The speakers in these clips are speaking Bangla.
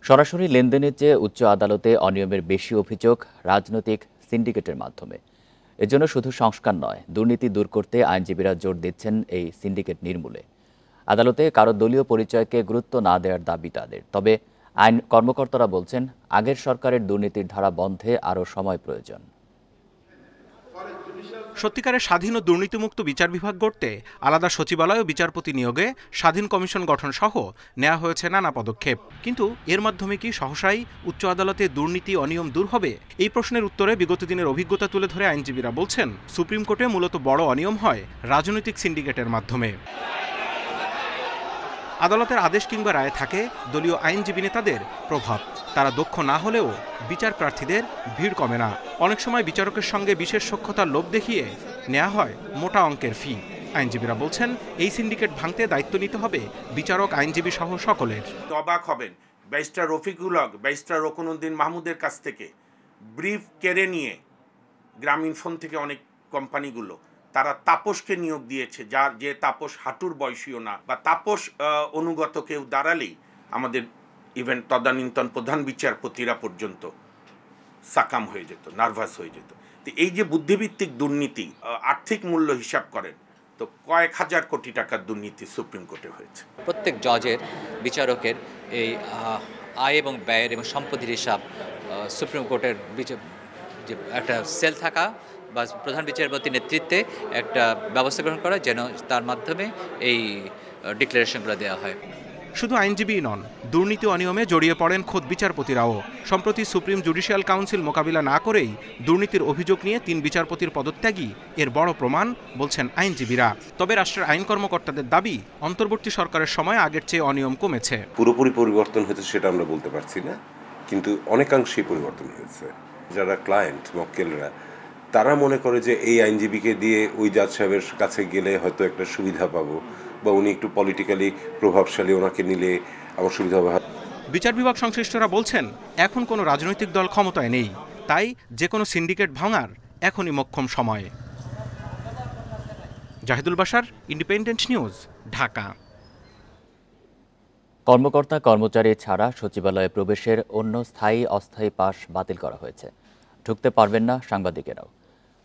সরাসরি লেনদেনের চেয়ে উচ্চ আদালতে অনিয়মের বেশি অভিযোগ রাজনৈতিক সিন্ডিকেটের মাধ্যমে। এজন্য শুধু সংস্কার নয়, দুর্নীতি দূর করতে আইনজীবীরা জোর দিচ্ছেন এই সিন্ডিকেট নির্মূলে। আদালতে কারো দলীয় পরিচয়কে গুরুত্ব না দেওয়ার দাবি তাদের। তবে আইন কর্মকর্তারা বলছেন, আগের সরকারের দুর্নীতির ধারা বন্ধে আরও সময় প্রয়োজন। সত্যিকারের স্বাধীন ও দুর্নীতিমুক্ত বিচার বিভাগ গড়তে আলাদা সচিবালয় ও বিচারপতি নিয়োগে স্বাধীন কমিশন গঠন সহ নেওয়া হয়েছে নানা পদক্ষেপ। কিন্তু এর মাধ্যমে কি সহসাই উচ্চ আদালতে দুর্নীতি অনিয়ম দূর হবে? এই প্রশ্নের উত্তরে বিগত দিনের অভিজ্ঞতা তুলে ধরে আইনজীবীরা বলছেন, সুপ্রিম কোর্টে মূলত বড় অনিয়ম হয় রাজনৈতিক সিন্ডিকেটের মাধ্যমে। আদালতের আদেশ কিংবা রায়ে থাকে দলীয় আইনজীবী নেতাদের প্রভাব। তারা দক্ষ না হলেও বিচার প্রার্থীদের ভিড় কমে না। অনেক সময় বিচারকের সঙ্গে বিশেষ সখ্যতার লোভ দেখিয়ে নেওয়া হয় মোটা অঙ্কের ফি। আইনজীবীরা বলছেন, এই সিন্ডিকেট ভাঙতে দায়িত্ব নিতে হবে বিচারক, আইনজীবী সহ সকলের। অবাক হবেন, ব্যারিস্টার রফিকুল হক, ব্যারিস্টার রকুনউদ্দিন মাহমুদের কাছ থেকে ব্রিফ কেড়ে নিয়ে গ্রামীণ ফোন থেকে অনেক কোম্পানিগুলো তারা তাপসকে নিয়োগ দিয়েছে, যার যে তাপস হাঁটুর বয়সীও না, বা তাপস অনুগত কেউ দাঁড়ালেই আমাদের ইভেন তদানীন্তন প্রধান বিচারপতিরা পর্যন্ত সাকাম হয়ে যেত, নার্ভাস হয়ে যেত। তো এই যে বুদ্ধিভিত্তিক দুর্নীতি, আর্থিক মূল্য হিসাব করেন তো কয়েক হাজার কোটি টাকার দুর্নীতি সুপ্রিম কোর্টে হয়েছে। প্রত্যেক জজের, বিচারকের এই আয় এবং ব্যয়ের এবং সম্পত্তির হিসাব সুপ্রিম কোর্টের যে একটা সেল থাকা বা প্রধান বিচারপতির নেতৃত্বে একটা ব্যবস্থা গ্রহণ করা, যেন তার মাধ্যমে এই ডিক্লারেশনগুলো দেওয়া হয়। শুধু আইনজীবী নন, দুর্নীতি অনিয়মে জড়িয়ে পড়েন খোদ বিচারপতিরাও। সম্প্রতি সুপ্রিম জুডিশিয়াল কাউন্সিল মোকাবিলা না করেই দুর্নীতির অভিযোগ নিয়ে 3 বিচারপতির পদত্যাগই এর বড় প্রমাণ বলছেন আইনজীবীরা। তবে রাষ্ট্রের আইন কর্মকর্তাদের দাবি, অন্তর্বর্তী সরকারের সময় আগের চেয়ে অনিয়ম কমেছে। পুরোপুরি পরিবর্তন হয়েছে সেটা আমরা বলতে পারছি না, কিন্তু অনেকাংশেই পরিবর্তন হয়েছে। যারা ক্লায়েন্ট, মক্কেলরা, তারা মনে করে যে এই আইনজীবীকে দিয়ে ওই জাজ সাহেবের কাছে গেলে হয়তো একটা সুবিধা পাবো, বা উনি একটু পলিটিক্যালি প্রভাবশালী, ওনাকে নিলে আমার সুবিধা হবে। বিচার বিভাগ সংশ্লিষ্টরা বলছেন, এখন কোনো রাজনৈতিক দল ক্ষমতায় নেই, তাই যে কোনো সিন্ডিকেট ভাঙার এখনই মোক্ষম সময়। Zahidul Bashar, Independent News, Dhaka. কর্মকর্তা কর্মচারী ছাড়া সচিবালয়ে প্রবেশের অন্য স্থায়ী অস্থায়ী পাস বাতিল করা হয়েছে। ঢুকতে পারবেন না সাংবাদিকেরাও।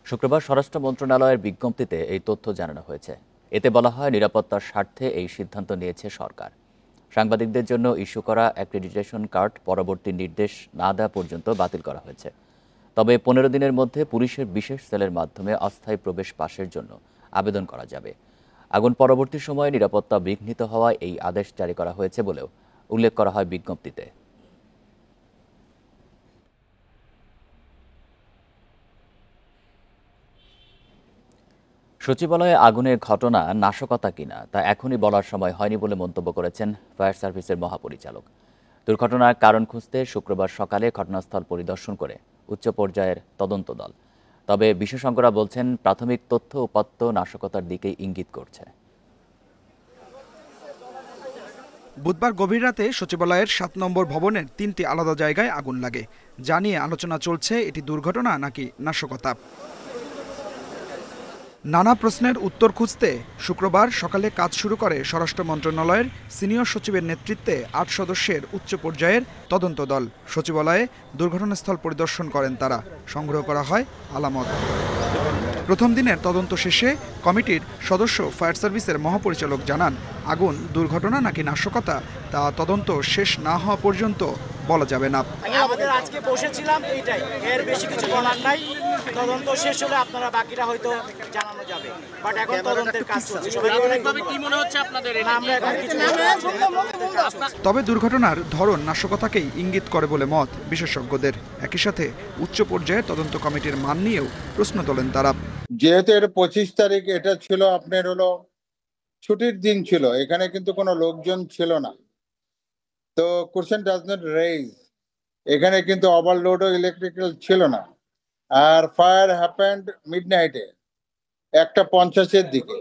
শুক্রবার স্বরাষ্ট্র মন্ত্রণালয়ের বিজ্ঞপ্তিতে এই তথ্য জানানো হয়েছে। এতে বলা হয়, নিরাপত্তার স্বার্থে এই সিদ্ধান্ত নিয়েছে সরকার। সাংবাদিকদের জন্য ইস্যু করা অ্যাক্রেডিটেশন কার্ড পরবর্তী নির্দেশ না দেওয়া পর্যন্ত বাতিল করা হয়েছে। তবে 15 দিনের মধ্যে পুলিশের বিশেষ সেলের মাধ্যমে অস্থায়ী প্রবেশ পাসের জন্য আবেদন করা যাবে। আগুন পরবর্তী সময়ে নিরাপত্তা বিঘ্নিত হওয়ায় এই আদেশ জারি করা হয়েছে বলেও উল্লেখ করা হয় বিজ্ঞপ্তিতে। সচিবালয়ে আগুনের ঘটনা নাশকতা কিনা তা এখনই বলার সময় হয়নি বলে মন্তব্য করেছেন ফায়ার সার্ভিসের মহাপরিচালক। দুর্ঘটনার কারণ খুঁজতে শুক্রবার সকালে ঘটনাস্থল পরিদর্শন করে উচ্চ পর্যায়ের তদন্ত দল। তবে বিশেষজ্ঞরা বলছেন, প্রাথমিক তথ্য উপাত্ত নাশকতার দিকে ইঙ্গিত করছে। বুধবার গভীর রাতে সচিবালয়ের 7 নম্বর ভবনের 3টি আলাদা জায়গায় আগুন লাগে। যা নিয়ে আলোচনা চলছে এটি দুর্ঘটনা নাকি নাশকতা। নানা প্রশ্নের উত্তর খুঁজতে শুক্রবার সকালে কাজ শুরু করে স্বরাষ্ট্র মন্ত্রণালয়ের সিনিয়র সচিবের নেতৃত্বে 8 সদস্যের উচ্চ পর্যায়ের তদন্ত দল। সচিবালয়ে দুর্ঘটনাস্থল পরিদর্শন করেন তারা। সংগ্রহ করা হয় আলামত। প্রথম দিনের তদন্ত শেষে কমিটির সদস্য ফায়ার সার্ভিসের মহাপরিচালক জানান, আগুন দুর্ঘটনা নাকি নাশকতা তা তদন্ত শেষ না হওয়া পর্যন্ত বলা যাবে না। আমাদের আজকে বসেছিলাম এইটাই, এর বেশি কিছু বলার নাই। তদন্ত শেষ হলে আপনারা বাকিটা হয়তো জানানো যাবে, বাট এখন তদন্তের কাজ চলছে। সবাইকে কি মনে হচ্ছে আপনাদের? আমরা এখন কিছু তবে দুর্ঘটনার ধরন নাশকতাকেই ইঙ্গিত করে বলে মত বিশেষজ্ঞদের। একই সাথে উচ্চ পর্যায়ের তদন্ত কমিটির মান নিয়েও প্রশ্ন তোলেন তারা। যেহেতু এর 25 তারিখ এটা ছিল আপনার হলো ছুটির দিন ছিল, এখানে কিন্তু কোনো লোকজন ছিল না, তো কোশ্চেন ডাজ নট রেইজ। এখানে কিন্তু ওভারলোডও ইলেকট্রিক্যাল ছিল না। আর ফায়ার হ্যাপেন্ড মিডনাইটে 1:50-এর দিকে,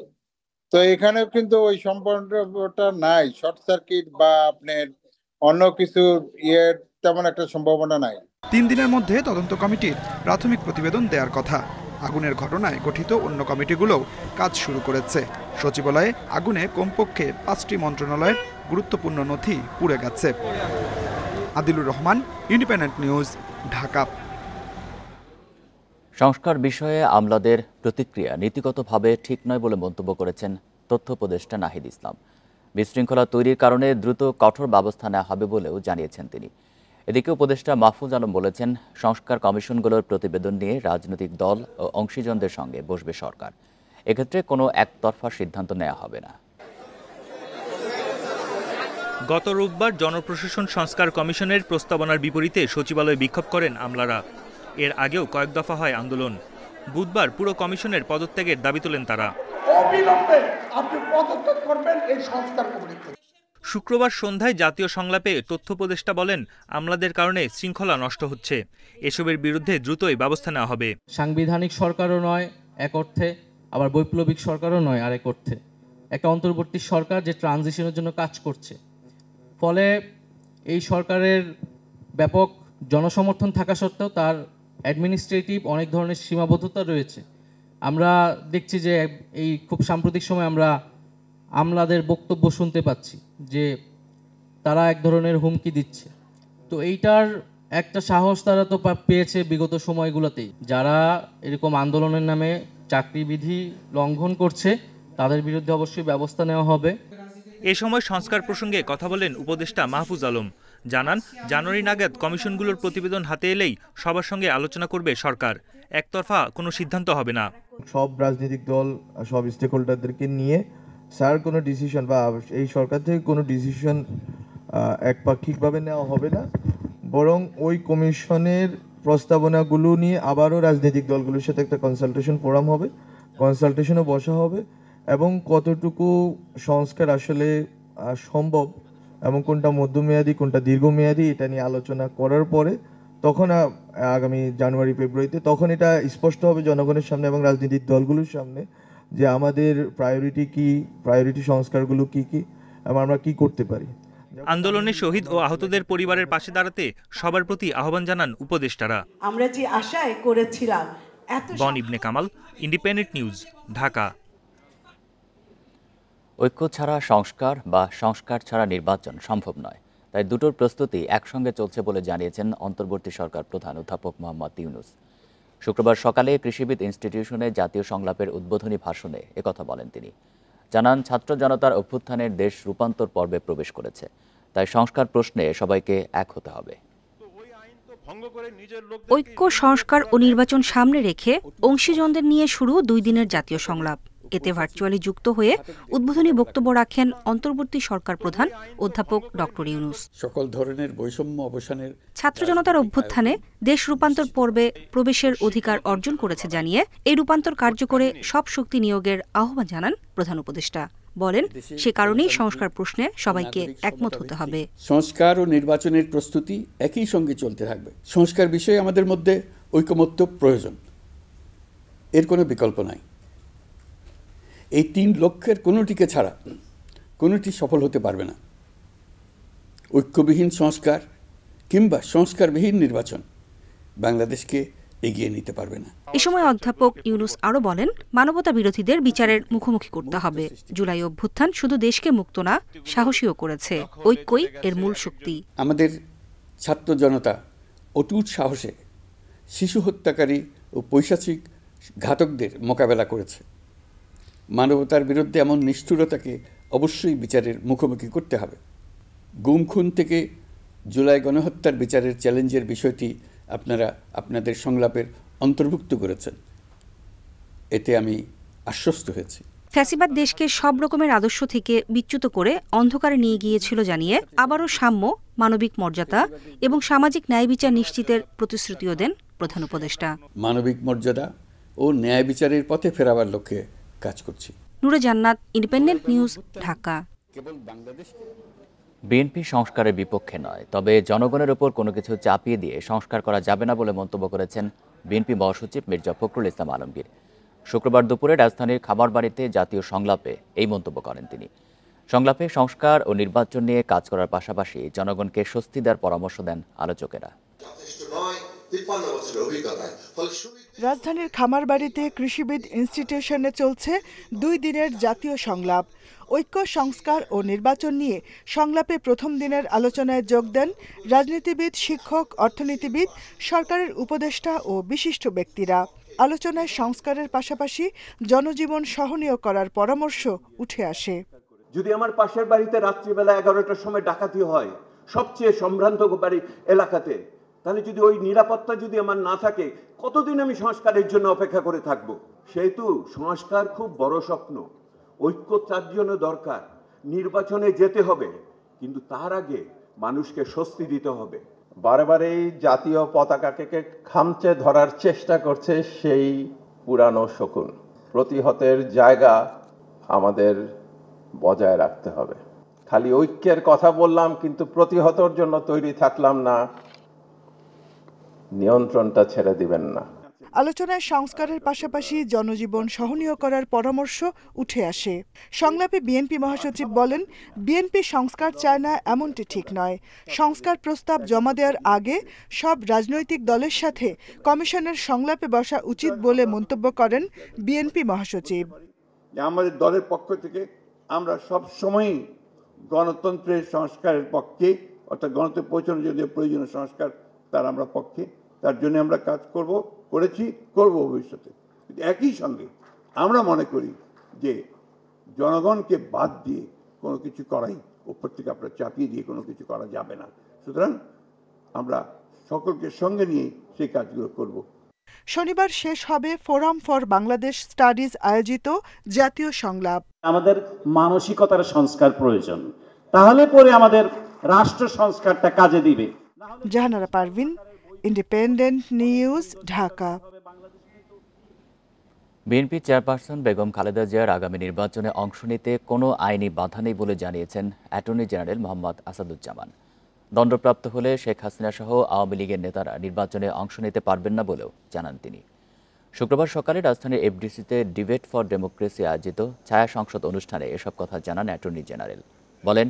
তো এখানেও কিন্তু ওই সম্পর্কটা নাই, শর্ট সার্কিট বা আপনার অন্য কিছু তেমন একটা সম্ভাবনা নাই। 3 দিনের মধ্যে তদন্ত কমিটির প্রাথমিক প্রতিবেদন দেওয়ার কথা। আগুনের ঘটনায় গঠিত অন্য কমিটিগুলোও কাজ শুরু করেছে। সচিবালয়ে আগুনে কমপক্ষে 5টি মন্ত্রণালয়ের গুরুত্বপূর্ণ নথি পুড়ে গেছে। Adilur Rahman, independent News, Dhaka. সংস্কার বিষয়ে আমলাদের প্রতিক্রিয়া নীতিগতভাবে ঠিক নয় বলে মন্তব্য করেছেন তথ্য উপদেষ্টা নাহিদ ইসলাম। বিশৃঙ্খলা তৈরির কারণে দ্রুত কঠোর ব্যবস্থা নেওয়া হবে বলেও জানিয়েছেন তিনি। এদিকে উপদেষ্টা মাহফুজ আলম বলেছেন, সংস্কার কমিশনগুলোর প্রতিবেদন নিয়ে রাজনৈতিক দল ও অংশীজনদের সঙ্গে বসবে সরকার। এক্ষেত্রে কোনো একতরফা সিদ্ধান্ত নেওয়া হবে না। গত রোববার জনপ্রশাসন সংস্কার কমিশনের প্রস্তাবনার বিপরীতে সচিবালয়ে বিক্ষোভ করেন আমলারা। এর আগেও কয়েক দফা হয় আন্দোলন। বুধবার পুরো কমিশনের পদত্যাগের দাবি তোলেন তারা। অবিলম্বে আপনি পদত্যাগ করবেন এই সংস্কার কমিটি থেকে। শুক্রবার সন্ধ্যায় জাতীয় সংলাপে তথ্য উপদেষ্টা বলেন, আমলাদের কারণে শৃঙ্খলা নষ্ট হচ্ছে, এসবের বিরুদ্ধে দ্রুতই ব্যবস্থা নেওয়া হবে। সাংবিধানিক সরকারও নয় এক অর্থে, আবার বৈপ্লবিক সরকারও নয় আরেক অর্থে। একটা অন্তর্বর্তী সরকার যে ট্রানজিশনের জন্য কাজ করছে, ফলে এই সরকারের ব্যাপক জনসমর্থন থাকা সত্ত্বেও তার অ্যাডমিনিস্ট্রেটিভ অনেক ধরনের সীমাবদ্ধতা রয়েছে। আমরা দেখছি যে এই খুব সাম্প্রতিক সময় আমরা আমলাদের বক্তব্য শুনতে পাচ্ছি যে তারা এক ধরনের হুমকি দিচ্ছে। তো এইটার একটা সাহস তারা তো পেয়েছে বিগত সময়গুলোতেই। যারা এরকম আন্দোলনের নামে চাকরিবিধি লঙ্ঘন করছে তাদের বিরুদ্ধে অবশ্যই ব্যবস্থা নেওয়া হবে। এ সময় সংস্কার প্রসঙ্গে কথা বলেন উপদেষ্টা মাহফুজ আলম। জানান, জানুয়ারি নাগাদ কমিশনগুলোর প্রতিবেদন হাতে এলেই সবার সঙ্গে আলোচনা করবে সরকার। একতরফা কোনো সিদ্ধান্ত হবে না। সব রাজনৈতিক দল, সব স্টেক হোল্ডারদেরকে নিয়ে স্যার কোনো ডিসিশন বা এই সরকার থেকে কোনো ডিসিশন একপাক্ষিকভাবে নেওয়া হবে না, বরং ওই কমিশনের প্রস্তাবনাগুলো নিয়ে আবারও রাজনৈতিক দলগুলোর সাথে একটা কনসালটেশন ফোরাম হবে, কনসালটেশনও বসা হবে এবং কতটুকু সংস্কার আসলে সম্ভব এবং কোনটা মধ্যমেয়াদী কোনটা দীর্ঘমেয়াদী এটা নিয়ে আলোচনা করার পরে তখন আগামী জানুয়ারি ফেব্রুয়ারিতে তখন এটা স্পষ্ট হবে জনগণের সামনে এবং রাজনৈতিক দলগুলোর সামনে যে আমাদের প্রায়োরিটি কি, প্রায়োরিটি সংস্কারগুলো কি কি এবং আমরা কি করতে পারি। আন্দোলনে শহীদ ও আহতদের পরিবারের পাশে দাঁড়াতে সবার প্রতি আহ্বান জানান উপদেষ্টারা। আমরা যে আশায় করেছিলাম বন ইবনে কামাল, ইন্ডিপেন্ডেন্ট নিউজ, ঢাকা। ঐক্য ছাড়া সংস্কার বা সংস্কার ছাড়া নির্বাচন সম্ভব নয়, তাই দুটোর প্রস্তুতি একসঙ্গে চলছে বলে জানিয়েছেন অন্তর্বর্তী সরকার প্রধান অধ্যাপক মোহাম্মদ ইউনূস। শুক্রবার সকালে কৃষিবিদ ইনস্টিটিউশনে জাতীয় সংলাপের উদ্বোধনী ভাষণে একথা বলেন তিনি। জানান, ছাত্র জনতার অভ্যুত্থানের দেশ রূপান্তর পর্বে প্রবেশ করেছে, তাই সংস্কার প্রশ্নে সবাইকে এক হতে হবে। ঐক্য, সংস্কার ও নির্বাচন সামনে রেখে অংশীজনদের নিয়ে শুরু 2 দিনের জাতীয় সংলাপ। এতে ভার্চুয়ালি যুক্ত হয়ে উদ্বোধনী বক্তব্য রাখেন অন্তর্বর্তী সরকার প্রধান অধ্যাপক ডক্টর ইউনূস। সকল ধরনের বৈষম্য অবসানের ছাত্র জনতার অভ্যুত্থানে দেশ রূপান্তর পর্বে প্রবেশের অধিকার অর্জন করেছে জানিয়ে এই রূপান্তর কার্যকরে সব শক্তি নিয়োগের আহ্বান জানান প্রধান উপদেষ্টা। বলেন, সে কারণেই সংস্কার প্রশ্নে সবাইকে একমত হতে হবে। সংস্কার ও নির্বাচনের প্রস্তুতি একই সঙ্গে চলতে থাকবে। সংস্কার বিষয়ে আমাদের মধ্যে ঐকমত্য প্রয়োজন, এর কোনো বিকল্প নাই। এই 3 লক্ষ্যের কোনোটিকে ছাড়া কোনোটি সফল হতে পারবে না। ঐক্যবিহীন সংস্কার কিংবা সংস্কারবিহীন নির্বাচন বাংলাদেশকে এগিয়ে নিতে পারবে না। এ সময় অধ্যাপক ইউনূস আরও বলেন, মানবতা বিরোধীদের বিচারের মুখোমুখি করতে হবে। জুলাই অভ্যুত্থান শুধু দেশকে মুক্ত না, সাহসীও করেছে। ঐক্যই এর মূল শক্তি। আমাদের ছাত্র জনতা অটুট সাহসে শিশু হত্যাকারী ও পৈশাচিক ঘাতকদের মোকাবেলা করেছে। মানবতার বিরুদ্ধে এমন নিষ্ঠুরতাকে অবশ্যই বিচারের মুখোমুখি করতে হবে। গুম খুন থেকে জুলাই গণহত্যার বিচারের চ্যালেঞ্জের বিষয়টি আপনারা আপনাদের সংলাপের অন্তর্ভুক্ত করেছেন, এতে আমি আশ্বস্ত হয়েছি। ফ্যাসিবাদ দেশকে সব রকমের আদর্শ থেকে বিচ্যুত করে অন্ধকারে নিয়ে গিয়েছিল জানিয়ে আবারও সাম্য, মানবিক মর্যাদা এবং সামাজিক ন্যায় বিচার নিশ্চিতের প্রতিশ্রুতিও দেন প্রধান উপদেষ্টা। মানবিক মর্যাদা ও ন্যায় বিচারের পথে ফেরাবার লক্ষ্যে কাজ করছি। নূরে জান্নাত, ইন্ডিপেন্ডেন্ট নিউজ, ঢাকা। বিএনপি সংস্কারের বিপক্ষে নয়, তবে জনগণের ওপর কোনো কিছু চাপিয়ে দিয়ে সংস্কার করা যাবে না বলে মন্তব্য করেছেন বিএনপি মহাসচিব মির্জা ফখরুল ইসলাম আলমগীর। শুক্রবার দুপুরে রাজধানীর খামারবাড়িতে জাতীয় সংলাপে এই মন্তব্য করেন তিনি। সংলাপে সংস্কার ও নির্বাচন নিয়ে কাজ করার পাশাপাশি জনগণকে স্বস্তি দেওয়ার পরামর্শ দেন আলোচকেরা। 53 বছরের অভিজ্ঞতায়। ফলে রাজধানীর খামারবাড়িতে কৃষিবিদ ইনস্টিটিউশনে চলছে 2 দিনের জাতীয় সংলাপ। ঐক্য, সংস্কার ও নির্বাচন নিয়ে সংলাপে প্রথম দিনের আলোচনায় যোগ দেন রাজনীতিবিদ, শিক্ষক, অর্থনীতিবিদ, সরকারের উপদেষ্টা ও বিশিষ্ট ব্যক্তিরা। আলোচনায় সংস্কারের পাশাপাশি জনজীবন সহনীয় করার পরামর্শ উঠে আসে। যদি আমার পাশের বাড়িতে রাত্রিবেলা 11টার সময় ডাকাতি হয় সবচেয়ে সম্ভ্রান্ত বাড়ি এলাকাতে, তাহলে যদি ওই নিরাপত্তা যদি আমার না থাকে, কতদিন আমি সংস্কারের জন্য অপেক্ষা করে থাকব? সেহেতু সংস্কার খুব বড় স্বপ্ন, ঐক্য তার জন্য দরকার। নির্বাচনে যেতে হবে, কিন্তু তার আগে মানুষকে স্বস্তি দিতে হবে। বারে বারে জাতীয় পতাকাকে খামচে ধরার চেষ্টা করছে সেই পুরানো শকুন। প্রতিহতের জায়গা আমাদের বজায় রাখতে হবে। খালি ঐক্যের কথা বললাম কিন্তু প্রতিহতর জন্য তৈরি থাকলাম না, নিয়ন্ত্রণটা ছেড়ে দিবেন না। আলোচনায় সংস্কারের পাশাপাশি জনজীবন সহনীয় করার পরামর্শ উঠে আসে। সংলাপে বিএনপি মহাসচিব বলেন, বিএনপি সংস্কার চায় না এমনটি ঠিক নয়। সংস্কার প্রস্তাব জমা দেওয়ার আগে সব রাজনৈতিক দলের সাথে কমিশনের সংলাপে বসা উচিত বলে মন্তব্য করেন বিএনপি মহাসচিব। আমাদের দলের পক্ষ থেকে আমরা সব সময়ই গণতন্ত্রের সংস্কারের পক্ষে, অর্থাৎ গণতন্ত্র পৌঁছানোর জন্য প্রয়োজনীয় সংস্কার তার আমরা পক্ষে, তার জন্য আমরা কাজ করেছি, করব ভবিষ্যতে। একই সঙ্গে আমরা মনে করি যে জনগণকে বাদ দিয়ে কোনো কিছু করাই, উপর থেকে আপনারা চাপিয়ে দিয়ে কোনো কিছু করা যাবে না। সুতরাং আমরা সকলকে সঙ্গে নিয়ে সেই কাজগুলো করব। শনিবার শেষ হবে ফোরাম ফর বাংলাদেশ স্টাডিজ আয়োজিত জাতীয় সংলাপ। আমাদের মানসিকতার সংস্কার প্রয়োজন, তাহলে পরে আমাদের রাষ্ট্র সংস্কারটা কাজে দিবে। Jahanara Parvin, Independent News, Dhaka. BNP chairperson Begum Khaleda জিয়ার আগামী নির্বাচনে অংশ নিতে কোনো আইনি বাধা নেই বলে জানিয়েছেন অ্যাটর্নি জেনারেল মোহাম্মদ আসাদুজ্জামান। দণ্ডপ্রাপ্ত হলে শেখ হাসিনা সহ আওয়ামী লীগের নেতারা নির্বাচনে অংশ নিতে পারবেন না বলেও জানান তিনি। শুক্রবার সকালে রাজধানীর এফডিসিতে ডিবেট ফর ডেমোক্রেসি আয়োজিত ছায়া সংসদ অনুষ্ঠানে এসব কথা জানান অ্যাটর্নি জেনারেল। বলেন,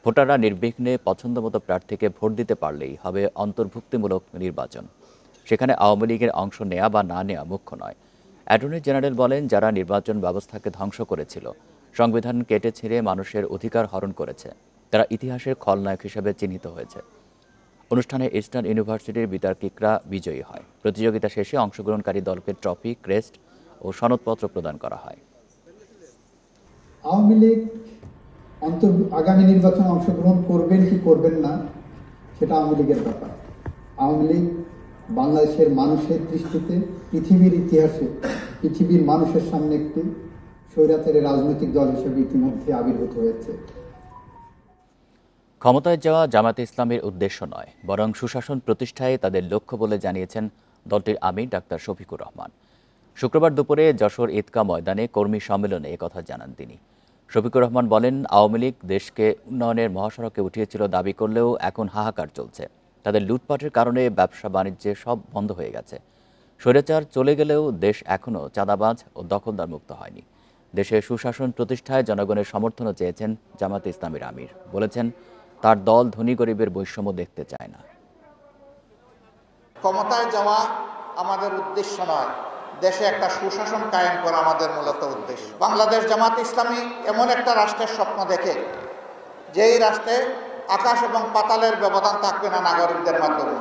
ভোটাররা নির্বিঘ্নে পছন্দমতো প্রার্থীকে ভোট দিতে পারলেই হবে অন্তর্ভুক্তিমূলক নির্বাচন। সেখানে আওয়ামী লীগের অংশ নেওয়া বা না নেওয়া মুখ্য নয়। অ্যাটর্নি জেনারেল বলেন, যারা নির্বাচন ব্যবস্থাকে ধ্বংস করেছিল, সংবিধান কেটে ছিঁড়ে মানুষের অধিকার হরণ করেছে, তারা ইতিহাসের খলনায়ক হিসেবে চিহ্নিত হয়েছে। অনুষ্ঠানে ইস্টার্ন ইউনিভার্সিটির বিতার্কিকরা বিজয়ী হয়। প্রতিযোগিতা শেষে অংশগ্রহণকারী দলকে ট্রফি, ক্রেস্ট ও সনদপত্র প্রদান করা হয়। আওয়ামী লীগ আগামী নির্বাচনে অংশগ্রহণ করবেন কি করবেন না সেটা আওয়ামী লীগের ব্যাপার। আওয়ামী লীগ বাংলাদেশের মানুষের দৃষ্টিতে, পৃথিবীর ইতিহাসে, পৃথিবীর মানুষের সামনে একটি স্বৈরাচারী রাজনৈতিক দল হিসেবে ইতিমধ্যে আবির্ভূত হয়েছে। ক্ষমতায় যাওয়া জামায়াতে ইসলামের উদ্দেশ্য নয়, বরং সুশাসন প্রতিষ্ঠায় তাদের লক্ষ্য বলে জানিয়েছেন দলটির আমির ডাক্তার শফিকুর রহমান। শুক্রবার দুপুরে যশোর ঈদগাহ ময়দানে কর্মী সম্মেলনে একথা জানান তিনি। শফিকুর রহমান বলেন, আওয়ামী লীগ দেশকে উন্নয়নের মহাসড়কে উঠিয়েছিল দাবি করলেও এখন হাহাকার চলছে। তাদের লুটপাটের কারণে ব্যবসা বাণিজ্যে সব বন্ধ হয়ে গেছে। স্বৈরাচার চলে গেলেও দেশ এখনও চাঁদাবাজ ও দখলদার মুক্ত হয়নি। দেশে সুশাসন প্রতিষ্ঠায় জনগণের সমর্থনও চেয়েছেন জামায়াতে ইসলামের আমির। বলেছেন, তার দল ধনী গরিবের বৈষম্য দেখতে চায় না। ক্ষমতায় যাওয়া আমাদের উদ্দেশ্য নয়, দেশে একটা সুশাসন কায়েম করা আমাদের মূলত উদ্দেশ্য। বাংলাদেশ জামাত ইসলামী এমন একটা রাষ্ট্রের স্বপ্ন দেখে, যেই রাষ্ট্রে আকাশ এবং পাতালের ব্যবধান থাকবে না নাগরিকদের মাধ্যমে।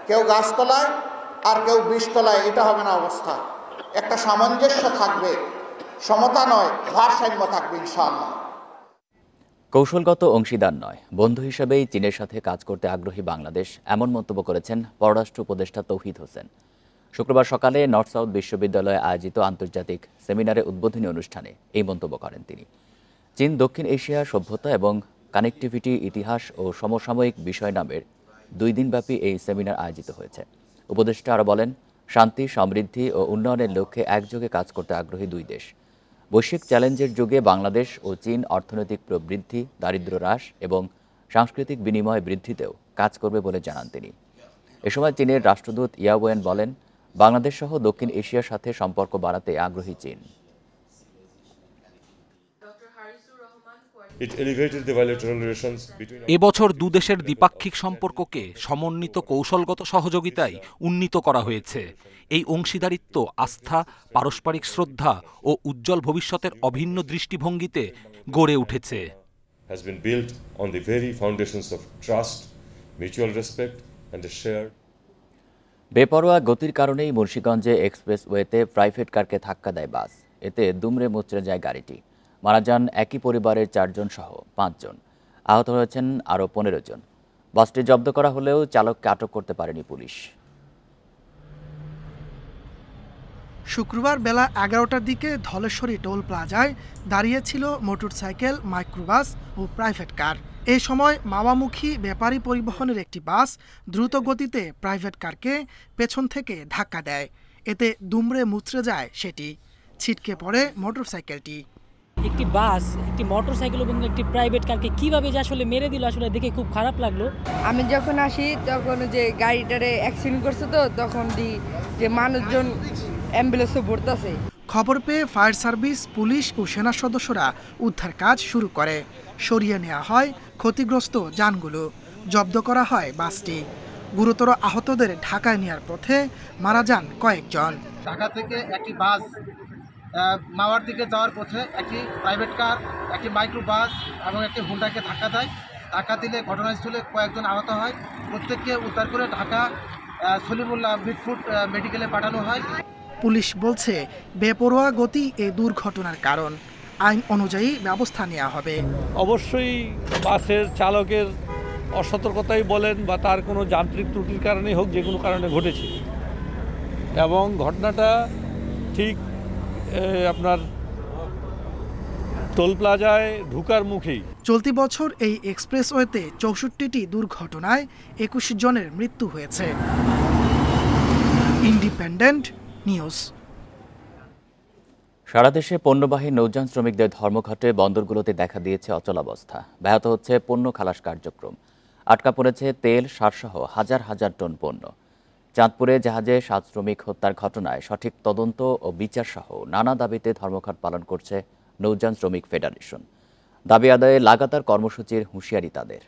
কেউ গাছতলায় আর কেউ বৃষতলায়, এটা হবে না অবস্থা। একটা সামঞ্জস্য থাকবে, সমতা নয়, ভারসাম্য থাকবে ইনশাআল্লাহ। কৌশলগত অংশীদার নয়, বন্ধু হিসেবেই চীনের সাথে কাজ করতে আগ্রহী বাংলাদেশ, এমন মন্তব্য করেছেন পররাষ্ট্র উপদেষ্টা তৌহিদ হোসেন। শুক্রবার সকালে নর্থ সাউথ বিশ্ববিদ্যালয়ে আয়োজিত আন্তর্জাতিক সেমিনারে উদ্বোধনী অনুষ্ঠানে এই মন্তব্য করেন তিনি। চীন দক্ষিণ এশিয়া সভ্যতা এবং কানেক্টিভিটি, ইতিহাস ও সমসাময়িক বিষয় নামের 2 দিনব্যাপী এই সেমিনার আয়োজিত হয়েছে। উপদেষ্টা আরও বলেন, শান্তি, সমৃদ্ধি ও উন্নয়নের লক্ষ্যে একযোগে কাজ করতে আগ্রহী 2 দেশ। বৈশ্বিক চ্যালেঞ্জের যুগে বাংলাদেশ ও চীন অর্থনৈতিক প্রবৃদ্ধি, দারিদ্র্য হ্রাস এবং সাংস্কৃতিক বিনিময় বৃদ্ধিতেও কাজ করবে বলে জানান তিনি। এ সময় চীনের রাষ্ট্রদূত ইয়াওয়েন বলেন, বাংলাদেশ সহ দক্ষিণ এশিয়ার সাথে সম্পর্ক বাড়াতে আগ্রহী চীন। এবছর দুদেশের দ্বিপাক্ষিক সম্পর্ককে সমন্বিত কৌশলগত সহযোগিতায় উন্নীত করা হয়েছে। এই অংশীদারিত্ব আস্থা, পারস্পরিক শ্রদ্ধা ও উজ্জ্বল ভবিষ্যতের অভিন্ন দৃষ্টিভঙ্গিতে গড়ে উঠেছে। বেপরোয়া গতির কারণেই মুন্সিগঞ্জে এক্সপ্রেসওয়েতে প্রাইভেট কারকে ধাক্কা দেয় বাস। এতে দুমড়ে মুচড়ে যায় গাড়িটি। মারা যান একই পরিবারের 4 জন সহ 5 জন। আহত হয়েছেন আরও 15 জন। বাসটি জব্দ করা হলেও চালককে আটক করতে পারেনি পুলিশ। শুক্রবার বেলা 11টার দিকে ধলেশ্বরী টোল প্লাজায় দাঁড়িয়েছিল মোটরসাইকেল, মাইক্রোবাস ও প্রাইভেট কার। এই সময় মাওয়ামুখী ব্যাপারী পরিবহনের একটি বাস দ্রুত গতিতে প্রাইভেট কারকে পেছন থেকে ধাক্কা দেয়। এতে দুমড়ে মুচড়ে যায় সেটি। ছিটকে পড়ে মোটরসাইকেলটি। একটি বাস, একটি মোটরসাইকেল এবং একটি প্রাইভেট কারকে কিভাবে যে আসলে মেরে দিল, আসলে দেখে খুব খারাপ লাগলো। আমি যখন আসি তখন যে গাড়িটারে অ্যাক্সিডেন্ট করছে, তো তখন যে মানুষজন অ্যাম্বুলেন্সে ভর্তাছে। খবর পেয়ে ফায়ার সার্ভিস, পুলিশ ও সেনা সদস্যরা উদ্ধার কাজ শুরু করে। সরিয়ে নেওয়া হয় ক্ষতিগ্রস্ত যানগুলো। জব্দ করা হয় বাসটি। গুরুতর আহতদের ঢাকায় নেওয়ার পথে মারা যান কয়েকজন। ঢাকা থেকে একটি বাস মাওয়ার দিকে যাওয়ার পথে একটি প্রাইভেট কার, একটি মাইক্রো বাস এবং একটি হুন্ডাকে ধাক্কা দেয়। ধাক্কা দিলে ঘটনাস্থলে কয়েকজন আহত হয়। প্রত্যেককে উদ্ধার করে ঢাকা সলিমুল্লাহ মিটফুট মেডিকেলে পাঠানো হয়। পুলিশ বলছে বেপরোয়া গতি এই দুর্ঘটনার কারণ। আইন অনুযায়ী ব্যবস্থা নেওয়া হবে। অবশ্যই বাসের চালকের অসতর্কতাই বলেন বা তার কোনো যান্ত্রিক ত্রুটির কারণেই হোক, যে কোনো কারণে ঘটেছে এবং ঘটনাটা ঠিক আপনার টোল প্লাজায় ঢুকার মুখেই। চলতি বছর এই এক্সপ্রেসওয়েতে 64টি দুর্ঘটনায় 21 জনের মৃত্যু হয়েছে। Independent news. সারা দেশে পণ্যবাহী নৌযান শ্রমিকদের ধর্মঘটে বন্দরগুলোতে দেখা দিয়েছে অচলাবস্থা। ব্যাহত হচ্ছে পণ্য খালাস কার্যক্রম। আটকা পড়েছে তেল, সারসহ হাজার হাজার টন পণ্য। চাঁদপুরে জাহাজে 7 শ্রমিক হত্যার ঘটনায় সঠিক তদন্ত ও বিচার সহ নানা দাবিতে ধর্মঘট পালন করছে নৌযান শ্রমিক ফেডারেশন। দাবি আদায়ে লাগাতার কর্মসূচির হুঁশিয়ারি তাদের।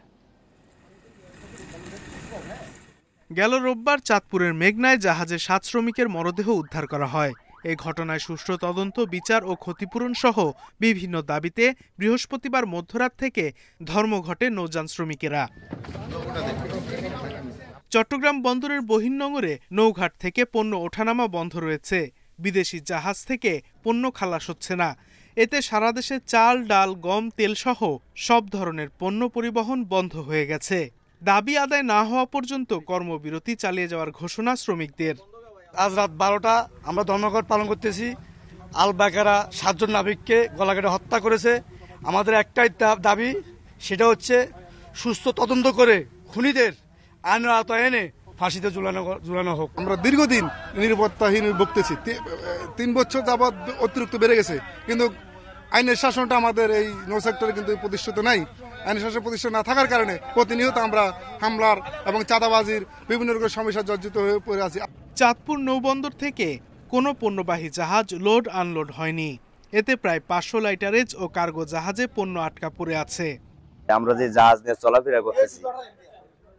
গেল রোববার চাঁদপুরের মেঘনায় জাহাজে 7 শ্রমিকের মরদেহ উদ্ধার করা হয়। এই ঘটনায় সুষ্ঠু তদন্ত, বিচার ও ক্ষতিপূরণ সহ বিভিন্ন দাবিতে বৃহস্পতিবার মধ্যরাত থেকে ধর্মঘটে নৌযান শ্রমিকেরা। চট্টগ্রাম বন্দরের বহির্নোঙরে নৌঘাট থেকে পণ্য ওঠানামা বন্ধ রয়েছে। বিদেশি জাহাজ থেকে পণ্য খালাস হচ্ছে না। এতে সারা দেশে চাল, ডাল, গম, তেল সহ সব ধরনের পণ্য পরিবহন বন্ধ হয়ে গেছে। দাবি আদায় না হওয়া পর্যন্ত কর্মবিরতি চালিয়ে যাওয়ার ঘোষণা শ্রমিকদের। আজ রাত 12টা আমরা ধর্মঘট পালন করতেছি। আল বাকারা 7 জন নাবিককে গলা কেটে হত্যা করেছে। আমাদের একটাই দাবি, সেটা হচ্ছে সুস্থ তদন্ত করে খুনিদের আইনের আওতায় এনে ফাঁসিতে ঝুলানো হোক। আমরা দীর্ঘদিন নিরাপত্তাহীন ভুগতেছি। 3 বছর যাবৎ অতিরিক্ত বেড়ে গেছে, কিন্তু আইনের শাসনটা আমাদের এই নৌ সেক্টরে কিন্তু প্রতিষ্ঠিত নাই। আইনের শাসন প্রতিষ্ঠিত না থাকার কারণে প্রতিনিয়ত আমরা হামলার এবং চাঁদাবাজির বিভিন্ন রকমের সমস্যা জর্জরিত হয়ে পড়ে আছি। চাঁদপুর নৌবন্দর থেকে কোনো পণ্যবাহী জাহাজ লোড আনলোড হয়নি। এতে প্রায় 500 লাইটারেজ ও কার্গো জাহাজে পণ্য আটকা পড়ে আছে। আমরা যে জাহাজ নিয়ে চলাফেরা করতেছি,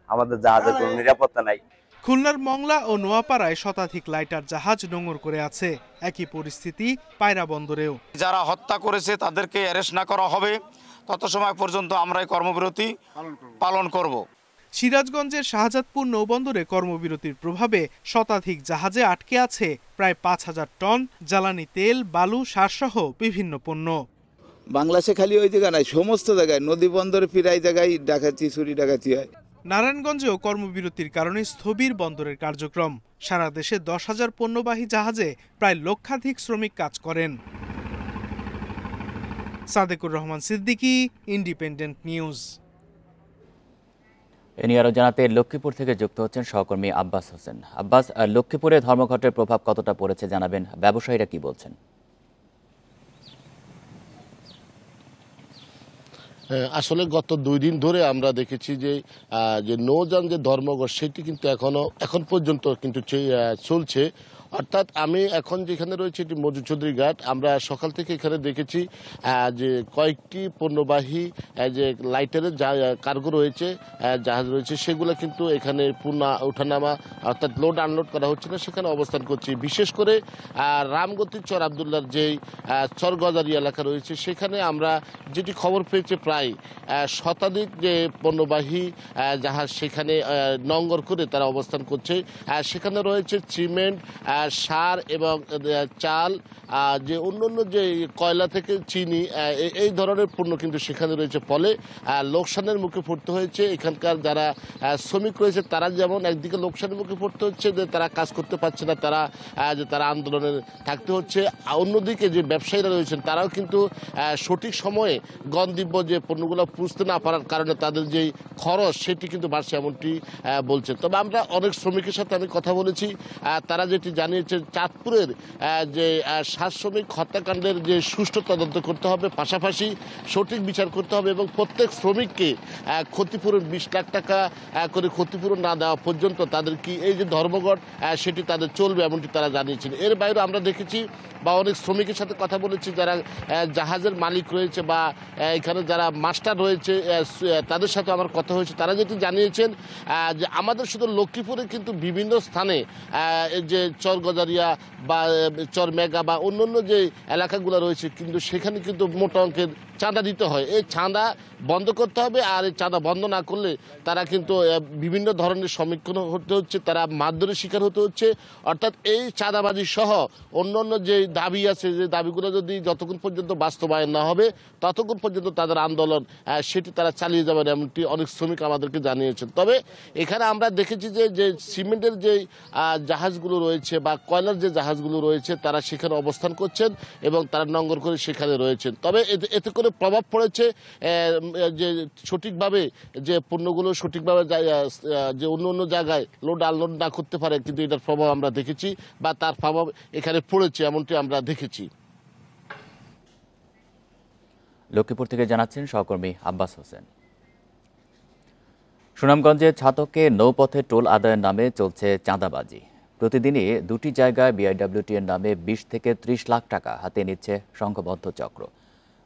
আমাদের জাহাজের কোনো নিরাপত্তা নাই। খুলনার মংলা ও নোয়াপাড়ায় শতাধিক লাইটার জাহাজ নোঙর করে আছে। একই পরিস্থিতি পায়রা বন্দরেও। যারা হত্যা করেছে তাদেরকে অ্যারেস্ট না করা হবে তত সময় পর্যন্ত আমরা এই কর্মবিরতি পালন করব। সিরাজগঞ্জের শাহজাদপুর নৌবন্দরে কর্মবিরতির প্রভাবে শতাধিক জাহাজে আটকে আছে প্রায় 5000 টন জ্বালানি তেল, বালু, সারসহ বিভিন্ন পণ্য। বাংলাদেশে খালি ওই জায়গা নাই, সমস্ত জায়গায় নদী বন্দরে প্রায় জায়গায় ডাকাতি, চুরি ডাকাতি হয়। নারায়ণগঞ্জেও কর্মবিরতির কারণে স্থবির বন্দরের কার্যক্রম। সারা দেশে 10,000 পণ্যবাহী জাহাজে প্রায় লক্ষাধিক শ্রমিক কাজ করেন। Sadekur Rahman Siddiqui, Independent News. এ নিয়ে আরও জানাতে লক্ষ্মীপুর থেকে যুক্ত হচ্ছেন সহকর্মী আব্বাস হোসেন। আব্বাস, লক্ষ্মীপুরে ধর্মঘটের প্রভাব কতটা পড়েছে জানাবেন, ব্যবসায়ীরা কি বলছেন? আসলে গত 2 দিন ধরে আমরা দেখেছি যে নৌযান যে ধর্মঘট সেটি কিন্তু এখন পর্যন্ত কিন্তু চলছে। অর্থাৎ আমি এখন যেখানে রয়েছে এটি মজুচৌধুরী ঘাট। আমরা সকাল থেকে এখানে দেখেছি যে কয়েকটি পণ্যবাহী যে লাইটারের কার্গো রয়েছে, জাহাজ রয়েছে, সেগুলো কিন্তু এখানে পূর্ণ ওঠানামা অর্থাৎ লোড আনলোড করা হচ্ছে না, সেখানে অবস্থান করছি। বিশেষ করে রামগতির চর আবদুল্লার যেই চর গজারি এলাকা রয়েছে, সেখানে আমরা যেটি খবর পেয়েছি প্রায় শতাধিক যে পণ্যবাহী জাহাজ সেখানে নঙ্গর করে তারা অবস্থান করছে। সেখানে রয়েছে সিমেন্ট, সার এবং চাল, যে অন্যান্য যে কয়লা থেকে চিনি, এই ধরনের পণ্য কিন্তু সেখানে রয়েছে। ফলে লোকসানের মুখে পড়তে হয়েছে এখানকার যারা শ্রমিক রয়েছে, তারা যেমন একদিকে লোকসানের মুখে পড়তে হচ্ছে যে তারা কাজ করতে পারছে না, তারা আন্দোলনে থাকতে হচ্ছে। অন্যদিকে যে ব্যবসায়ীরা রয়েছেন তারাও কিন্তু সঠিক সময়ে গন্তব্য যে পণ্যগুলো পুষতে না পারার কারণে তাদের যেই খরচ সেটি কিন্তু বাড়ছে, এমনটি বলছে। তবে আমরা অনেক শ্রমিকের সাথে আমি কথা বলেছি, তারা যেটি জানিয়েছে চাঁদপুরের যে সাত শ্রমিক হত্যাকাণ্ডের যে সুষ্ঠু তদন্ত করতে হবে, পাশাপাশি সঠিক বিচার করতে হবে এবং প্রত্যেক শ্রমিককে ক্ষতিপূরণ 20 লাখ টাকা করে ক্ষতিপূরণ না দেওয়া পর্যন্ত তাদের কি এই যে ধর্মঘট সেটি তাদের চলবে, এমনটি তারা জানিয়েছেন। এর বাইরে আমরা দেখেছি বা অনেক শ্রমিকের সাথে কথা বলেছি যারা জাহাজের মালিক রয়েছে বা এখানে যারা মাস্টার রয়েছে, তাদের সাথে আমার কথা হয়েছে। তারা যেটি জানিয়েছেন যে আমাদের শুধু লক্ষ্মীপুরে কিন্তু বিভিন্ন স্থানে যে চর গজারিয়া বা চর মেগা বা অন্যান্য যে এলাকাগুলো রয়েছে, কিন্তু সেখানে কিন্তু মোটা অঙ্কের চাঁদা দিতে হয়। এই চাঁদা বন্ধ করতে হবে, আর এই চাঁদা বন্ধ না করলে তারা কিন্তু বিভিন্ন ধরনের সম্মুখীন হতে হচ্ছে, তারা মারধরের শিকার হতে হচ্ছে। অর্থাৎ এই চাঁদাবাজি সহ অন্যান্য যে দাবি আছে, যে দাবিগুলো যদি যতক্ষণ পর্যন্ত বাস্তবায়ন না হবে ততক্ষণ পর্যন্ত তাদের আন্দোলন সেটি তারা চালিয়ে যাবেন, এমনটি অনেক শ্রমিক আমাদেরকে জানিয়েছেন। তবে এখানে আমরা দেখেছি যে সিমেন্টের যে জাহাজগুলো রয়েছে বা কয়লার যে জাহাজগুলো রয়েছে তারা সেখানে অবস্থান করছেন এবং তারা নঙ্গর করে সেখানে রয়েছেন। তবে এতে করে প্রভাব পড়েছে যে সঠিকভাবে যে পণ্যগুলো সঠিকভাবে যে অন্য জায়গায় লোড আনলোড না করতে পারে, কিন্তু এটার প্রভাব আমরা দেখেছি বা তার প্রভাব এখানে পড়েছে, এমনটি আমরা দেখেছি। লক্ষ্মীপুর থেকে জানাচ্ছেন সহকর্মী আব্বাস হোসেন। সুনামগঞ্জে ছাতকে নৌপথে টোল আদায়ের নামে চলছে চাঁদাবাজি। প্রতিদিনই দুটি জায়গায় বিআইডব্লিউটি এর নামে 20 থেকে 30 লাখ টাকা হাতে নিচ্ছে সংঘবদ্ধ চক্র।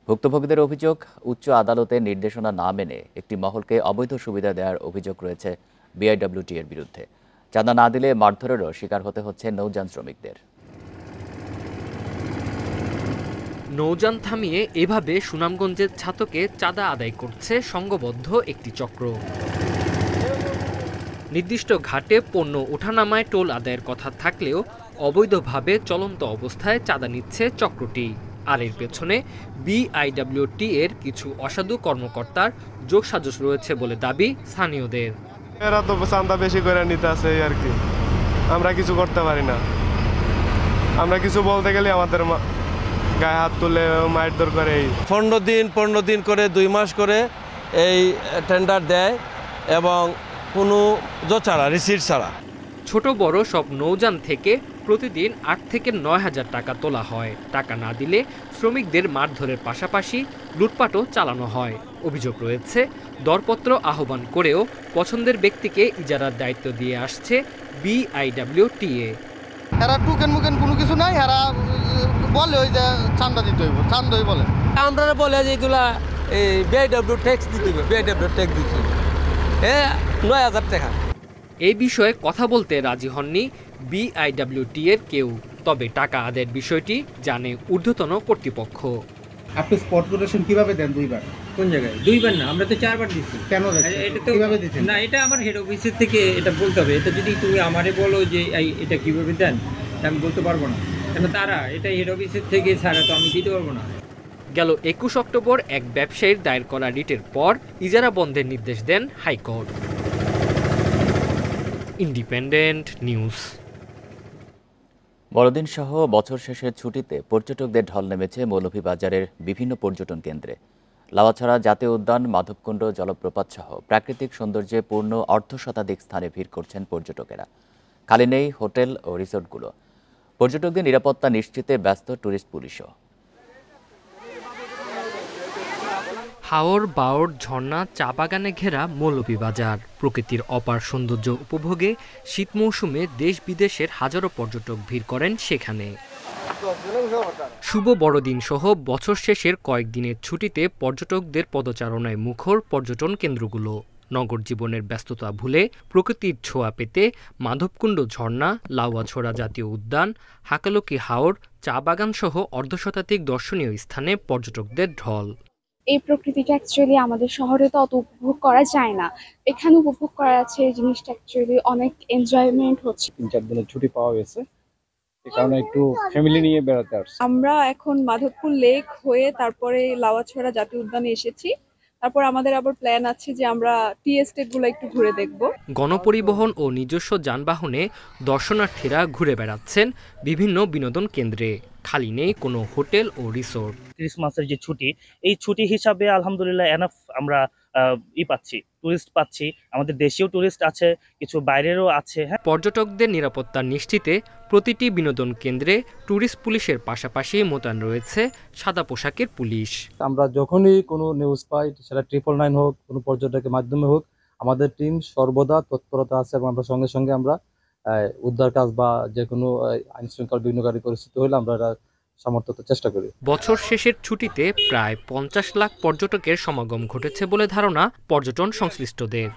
ভুক্তভোগীদের অভিযোগ, উচ্চ আদালতের নির্দেশনা না মেনে একটি মহলকে অবৈধ সুবিধা দেওয়ার অভিযোগ রয়েছে বিআইডব্লিউটি এর বিরুদ্ধে। চাঁদা না দিলে মারধরেরও শিকার হতে হচ্ছে নৌযান শ্রমিকদের। নৌযান থামিয়ে এভাবে সুনামগঞ্জের ছাতকে চাঁদা আদায় করছে সংঘবদ্ধ একটি চক্র। নির্দিষ্ট ঘাটে পণ্য ওঠানামায় টোল আদায়ের কথা থাকলেও অবৈধভাবে চলন্ত অবস্থায় চাঁদা নিচ্ছে চক্রটি। আর এর পেছনে বিআইডব্লিউটি এর কিছু অসাধু কর্মকর্তার যোগসাজশ রয়েছে বলে দাবি স্থানীয়দের। এরা তো চাঁদা বেশি করে নিতে আছে আর কি, আমরা কিছু করতে পারি না। আমরা কিছু বলতে গেলে আমাদের গায়ে হাত তুলে মারধর করে। 15 দিন করে 2 মাস করে এই টেন্ডার দেয় এবং কোনো ছাড়া রিসিট ছাড়া। ছোট বড় সব নৌযান থেকে প্রতিদিন 8 থেকে 9 হাজার টাকা তোলা হয়। টাকা না দিলে শ্রমিকদের মারধরের পাশাপাশি লুটপাটও চালানো হয়। অভিযোগ রয়েছে দরপত্র আহ্বান করেও পছন্দের ব্যক্তিকে ইজারার দায়িত্ব দিয়ে আসছে বিআইডব্লিউটিএ। এরা টুকেন মুকেন কোনো কিছু নাই, এরা বলে ওই যে চান্দা দিতে হইব, চান্দই বলে। আমরা বলে যে এগুলা বিআইডব্লিউ ট্যাক্স দিতে হবে, বিআইডব্লিউ ট্যাক্স দিতে হবে 9,000 টাকা। এই বিষয়ে কথা বলতে রাজি হননি বিআইডব্লিউটি এর কেউ। তবে টাকা আদায়ের বিষয়টি জানে ঊর্ধ্বতন কর্তৃপক্ষ। আপনি স্পট কোটেশন কিভাবে দেন? 2 বার? কোন জায়গায়? 2 বার না, আমরা তো 4 বার দিচ্ছি। কেন এটা তো কিভাবে দিচ্ছেন? না, এটা আমার হেড অফিসের থেকে এটা বলতে হবে। এটা যদি তুমি আমারে বলো যে এটা কিভাবে দেন, আমি বলতে পারবো না, কেন তারা এটা হেড অফিসের থেকে ছাড়া তো আমি দিতে পারবো না। গেল 21 অক্টোবর এক ব্যবসায়ীর দায়ের করা রিটের পর ইজারা বন্ধের নির্দেশ দেন হাইকোর্ট। Independent news. বড়দিন সহ বছর শেষের ছুটিতে পর্যটকদের ঢল নেমেছে মৌলভীবাজারের বিভিন্ন পর্যটন কেন্দ্রে। লাওয়াছড়া জাতীয় উদ্যান, মাধবকুণ্ড জলপ্রপাত সহ প্রাকৃতিক সৌন্দর্যে পূর্ণ অর্ধশতাধিক স্থানে ভিড় করছেন পর্যটকেরা। খালি নেই হোটেল ও রিসোর্টগুলো। পর্যটকদের নিরাপত্তা নিশ্চিতে ব্যস্ত ট্যুরিস্ট পুলিশও। হাওর, বাওর, ঝর্ণা, চা বাগানে ঘেরা মৌলভীবাজার। প্রকৃতির অপার সৌন্দর্য উপভোগে শীত মৌসুমে দেশ বিদেশের হাজারো পর্যটক ভিড় করেন সেখানে। শুভ বড়দিন সহ বছর শেষের কয়েকদিনের ছুটিতে পর্যটকদের পদচারণায় মুখর পর্যটন কেন্দ্রগুলো। নগর জীবনের ব্যস্ততা ভুলে প্রকৃতির ছোঁয়া পেতে মাধবকুণ্ড ঝর্ণা, লাউয়াছড়া জাতীয় উদ্যান, হাকালুকি হাওর, চা বাগান সহ অর্ধশতাধিক দর্শনীয় স্থানে পর্যটকদের ঢল। এই প্রকৃতিটা অ্যাকচুয়ালি আমাদের শহরে তো অত উপভোগ করা যায় না, এখানে উপভোগ করা যাচ্ছে। এই জিনিসটা অ্যাকচুয়ালি অনেক এনজয়মেন্ট হচ্ছে। 3-4 দিনের ছুটি পাওয়া গেছে, এই কারণে একটু ফ্যামিলি নিয়ে বেড়াতে আসছি। আমরা এখন মাধবপুর লেক হয়ে তারপরে লাউয়াছড়া জাতীয় উদ্যানে এসেছি। তারপর আমাদের আবার প্ল্যান আছে যে আমরা টি এস্টেটগুলো একটু ঘুরে দেখব। গণপরিবহন ও নিজস্ব যানবাহনে দর্শনার্থীরা ঘুরে বেড়াচ্ছেন বিভিন্ন বিনোদন কেন্দ্রে। খালি নেই কোনো হোটেল ও রিসোর্ট। ক্রিসমাসের যে ছুটি, এই ছুটি হিসাবে আলহামদুলিল্লাহ এনাফ আমরা পাচ্ছি, টুরিস্ট পাচ্ছি। আমাদের দেশীয় টুরিস্ট আছে, কিছু বাইরেরও আছে। হ্যাঁ, পর্যটকদের নিরাপত্তা নিশ্চিতে প্রতিটি বিনোদন কেন্দ্রে টুরিস্ট পুলিশের পাশাপাশি মোতায়েন রয়েছে সাদা পোশাকের পুলিশ। আমরা যখনই কোনো নিউজ পাই, সেটা 999 হোক, কোনো পর্যটকের মাধ্যমে হোক, আমাদের টিম সর্বদা তৎপরতা আছে এবং আমরা সঙ্গে সঙ্গে আমরা উদ্ধার কাজ বা যে কোনো আইন শৃঙ্খলা বিঘ্নকারী পরিস্থিতি হলে আমরা সামর্থ্য চেষ্টা করি। বছর শেষের ছুটিতে প্রায় 50 লাখ পর্যটকের সমাগম ঘটেছে বলে ধারণা পর্যটন সংশ্লিষ্টদের।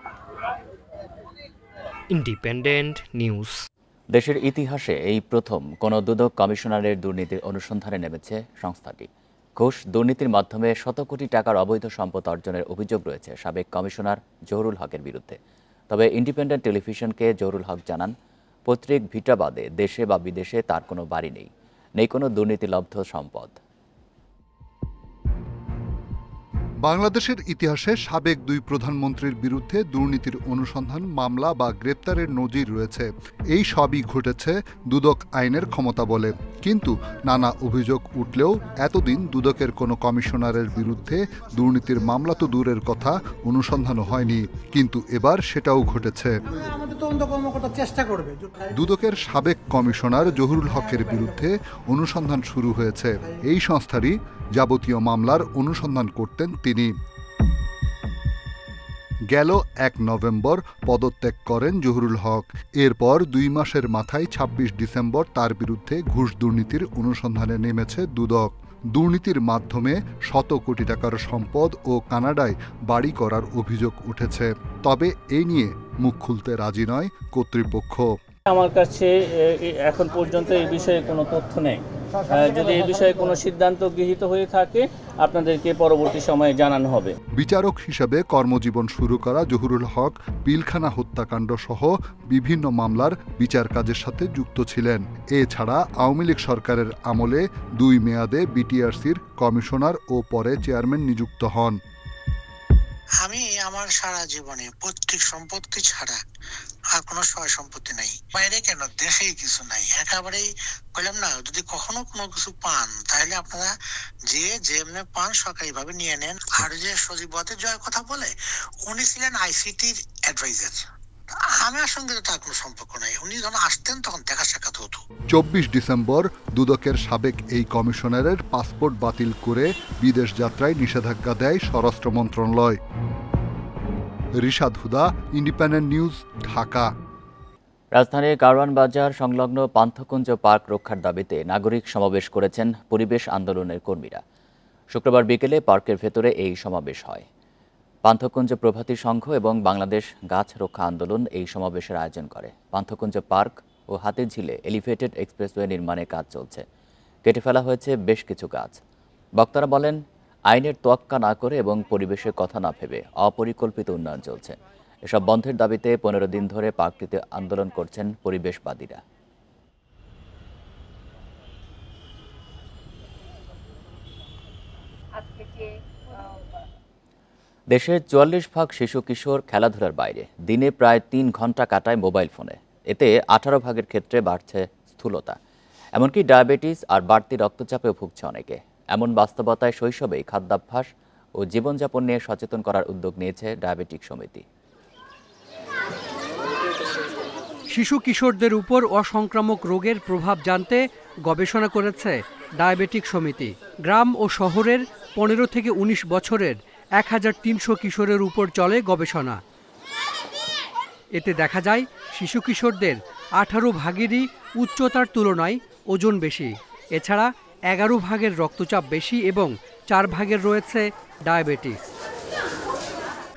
Independent news. দেশের ইতিহাসে এই প্রথম কোনো দুদক কমিশনারের দুর্নীতির অনুসন্ধানে নেমেছে সংস্থাটি। ঘুষ দুর্নীতির মাধ্যমে শত কোটি টাকার অবৈধ সম্পদ অর্জনের অভিযোগ রয়েছে সাবেক কমিশনার জহুরুল হকের বিরুদ্ধে। তবে ইন্ডিপেন্ডেন্ট টেলিভিশনকে জহুরুল হক জানান, পৈতৃক ভিটা বাদে দেশে বা বিদেশে তার কোনো বাড়ি নেই, নেই কোনো দুর্নীতিলব্ধ সম্পদ। বাংলাদেশের ইতিহাসে সাবেক 2 প্রধানমন্ত্রীর বিরুদ্ধে দুর্নীতির অনুসন্ধান, মামলা বা গ্রেপ্তারের নজির রয়েছে। এই সবই ঘটেছে দুদক আইনের ক্ষমতা বলে। কিন্তু নানা অভিযোগ উঠলেও এতদিন দুদকের কোনো কমিশনারের বিরুদ্ধে দুর্নীতির মামলা তো দূরের কথা, অনুসন্ধানও হয়নি। কিন্তু এবার সেটাও ঘটেছে। দুদকের সাবেক কমিশনার জহুরুল হকের বিরুদ্ধে অনুসন্ধান শুরু হয়েছে। এই সংস্থারই যাবতীয় মামলার অনুসন্ধান করতেন তিনি। গেল 1 নভেম্বর পদত্যাগ করেন জহুরুল হক। এরপর 2 মাসের মাথায় 26 ডিসেম্বর তার বিরুদ্ধে ঘুষ দুর্নীতির অনুসন্ধানে নেমেছে দুদক। দুর্নীতির মাধ্যমে শত কোটি টাকার সম্পদ ও কানাডায় বাড়ি করার অভিযোগ উঠেছে। তবে এই নিয়ে মুখ খুলতে রাজি নয় কর্তৃপক্ষ। আমার কাছে এখন পর্যন্ত এই বিষয়ে কোনো তথ্য নেই। যদি এই বিষয়ে কোনো সিদ্ধান্ত গৃহীত হয়ে থাকে আপনাদেরকে পরবর্তী সময়ে জানানো হবে। বিচারক হিসেবে কর্মজীবন শুরু করা জহুরুল হক পিলখানা হত্যাকাণ্ড সহ বিভিন্ন মামলার বিচার কাজের সাথে যুক্ত ছিলেন। এছাড়া আওয়ামী লীগ সরকারের আমলে 2 মেয়াদে বিটিআরসির কমিশনার ও পরে চেয়ারম্যান নিযুক্ত হন। আমি আমার সারা জীবনে পৈতৃক সম্পত্তি ছাড়া আর কোনো সয় সম্পত্তি নাই। বাইরে কেন, দেশেই কিছু নাই। একেবারেই বললাম না, যদি কখনো কোনো কিছু পান তাহলে আপনারা যেমনি পান সরকারিভাবে নিয়ে নেন। আর যে সজীব জয়ের কথা বলে, উনি ছিলেন আইসিটির অ্যাডভাইজার। আমার সঙ্গে তো তার কোনো সম্পর্ক নাই। উনি যখন আসতেন তখন দেখা সাক্ষাৎ হতো। 24 ডিসেম্বর দুদকের সাবেক এই কমিশনারের পাসপোর্ট বাতিল করে বিদেশ যাত্রায় নিষেধাজ্ঞা দেয় স্বরাষ্ট্র মন্ত্রণালয়। রিশাদ হুদা, ইন্ডিপেন্ডেন্ট নিউজ, ঢাকা। রাজধানীর কারওয়ান বাজার সংলগ্ন পান্থকুঞ্জ পার্ক রক্ষার দাবিতে নাগরিক সমাবেশ করেছেন পরিবেশ আন্দোলনের কর্মীরা। শুক্রবার বিকেলে পার্কের ভেতরে এই সমাবেশ হয়। পান্থকুঞ্জ প্রভাতী সংঘ এবং বাংলাদেশ গাছ রক্ষা আন্দোলন এই সমাবেশের আয়োজন করে। পান্থকুঞ্জ পার্ক ও হাতিঝিলে এলিভেটেড এক্সপ্রেসওয়ে নির্মাণে কাজ চলছে। কেটে ফেলা হয়েছে বেশ কিছু গাছ। বক্তারা বলেন, আইনের তোয়াক্কা না করে এবং পরিবেশের কথা না ভেবে অপরিকল্পিত উন্নয়ন চলছে। এসব বন্ধের দাবিতে 15 দিন ধরে পার্কটিতে আন্দোলন করছেন পরিবেশবাদীরা। দেশের 44% শিশু কিশোর খেলাধুলার বাইরে, দিনে প্রায় 3 ঘন্টা কাটায় মোবাইল ফোনে। এতে 18% ক্ষেত্রে বাড়ছে স্থূলতা, এমনকি ডায়াবেটিস আর বাড়তি রক্তচাপেও ভুগছে অনেকে। এমন বাস্তবতায় শৈশবেই খাদ্যাভ্যাস ও জীবনযাপন নিয়ে সচেতন করার উদ্যোগ নিয়েছে ডায়াবেটিক সমিতি। শিশু কিশোরদের উপর অসংক্রামক রোগের প্রভাব জানতে গবেষণা করেছে ডায়াবেটিক সমিতি। গ্রাম ও শহরের 15 থেকে 19 বছরের 1300 কিশোরের উপর চলে গবেষণা। এতে দেখা যায় শিশু কিশোরদের 18 ভাগেরই উচ্চতার তুলনায় ওজন বেশি। এছাড়া 11 ভাগের রক্তচাপ বেশি এবং 4 ভাগের রয়েছে ডায়াবেটিস।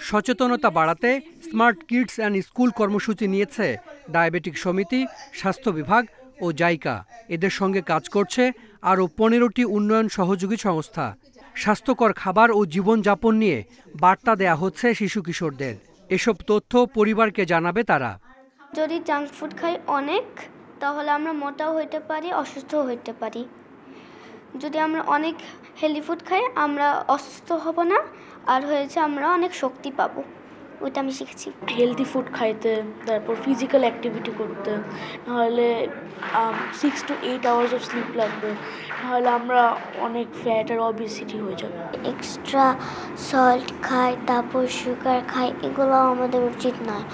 সচেতনতা বাড়াতে স্মার্ট কিডস অ্যান্ড স্কুল কর্মসূচি নিয়েছে ডায়াবেটিক সমিতি, স্বাস্থ্য বিভাগ ও জাইকা। এদের সঙ্গে কাজ করছে আরও 15টি উন্নয়ন সহযোগী সংস্থা। স্বাস্থ্যকর খাবার ও জীবনযাপন নিয়ে বার্তা দেয়া হচ্ছে শিশু কিশোরদের। এসব তথ্য পরিবারকে জানাবে তারা। যদি জাঙ্ক ফুড খাই অনেক, তাহলে আমরা মোটাও হইতে পারি, অসুস্থও হইতে পারি। যদি আমরা অনেক হেলদি ফুড খাই, আমরা অসুস্থ হব না, আর হয়েছে আমরা অনেক শক্তি পাবো। ওইটা আমি শিখেছি। হেলদি ফুড খাইতে, তারপর ফিজিক্যাল অ্যাক্টিভিটি করতে, নাহলে 6 to 8 hours অফ স্লিপ লাগবে, নাহলে আমরা অনেক ফ্যাট আর অবেসিটি হয়ে যাবে। এক্সট্রা সল্ট খাই, তারপর সুগার খাই, এগুলো আমাদের উচিত নয়।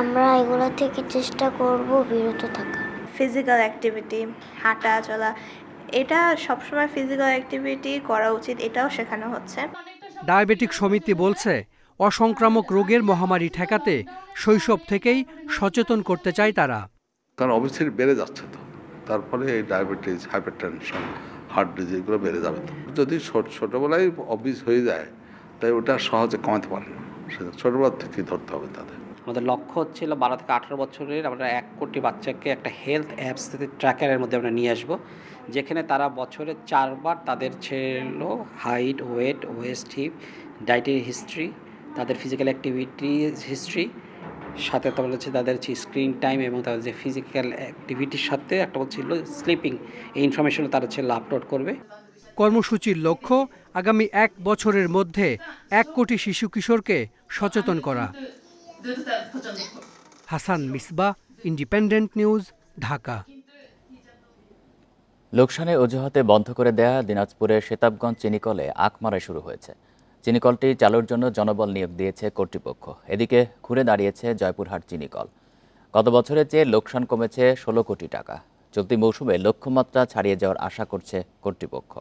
আমরা এগুলো থেকে চেষ্টা করব বিরত থাকা। ফিজিক্যাল অ্যাক্টিভিটি, হাঁটা চলা, এটা সবসময় ফিজিক্যাল অ্যাক্টিভিটি করা উচিত, এটাও শেখানো হচ্ছে। ডায়াবেটিক সমিতি বলছে, অসংক্রামক রোগের মহামারী ঠেকাতে শৈশব থেকেই সচেতন করতে চায় তারা। কারণ অবস্থিতি বেড়ে যাচ্ছে, তো তার ফলে এই ডায়াবেটিস, হাইপারটেনশন, হার্ট ডিজিজ এগুলো বেড়ে যাবে। তো যদি ছোটোবেলায় অবিস হয়ে যায়, তাই ওটা সহজে কমাতে পারে না, সেটা ছোটোবেলা থেকেই ধরতে হবে তাদের। আমাদের লক্ষ্য হচ্ছিল 12 থেকে 18 বছরের আমরা 1 কোটি বাচ্চাকে একটা হেলথ অ্যাপস ট্র্যাকারের মধ্যে আমরা নিয়ে আসবো, যেখানে তারা বছরে 4 বার তাদের ছিল height, weight, waist, hip, dietary history, তাদের ফিজিক্যাল অ্যাক্টিভিটিস হিস্ট্রি, সাথে তারপর হচ্ছে তাদের স্ক্রিন টাইম এবং তাদের যে ফিজিক্যাল অ্যাক্টিভিটির সাথে একটা ছিল স্লিপিং, এই ইনফরমেশন তারা ছিল আপলোড করবে। কর্মসূচির লক্ষ্য আগামী 1 বছরের মধ্যে 1 কোটি শিশু কিশোরকে সচেতন করা। Hasan Misbah, independent News, Dhaka. লোকসানের অজুহাতে বন্ধ করে দেয়া দিনাজপুরের সেতাবগঞ্জ চিনিকলে আখ মারাই শুরু হয়েছে। চিনিকলটি চালুর জন্য জনবল নিয়োগ দিয়েছে কর্তৃপক্ষ। এদিকে ঘুরে দাঁড়িয়েছে জয়পুরহাট চিনিকল। গত বছরের চেয়ে লোকসান কমেছে 16 কোটি টাকা। চলতি মৌসুমে লক্ষ্যমাত্রা ছাড়িয়ে যাওয়ার আশা করছে কর্তৃপক্ষ।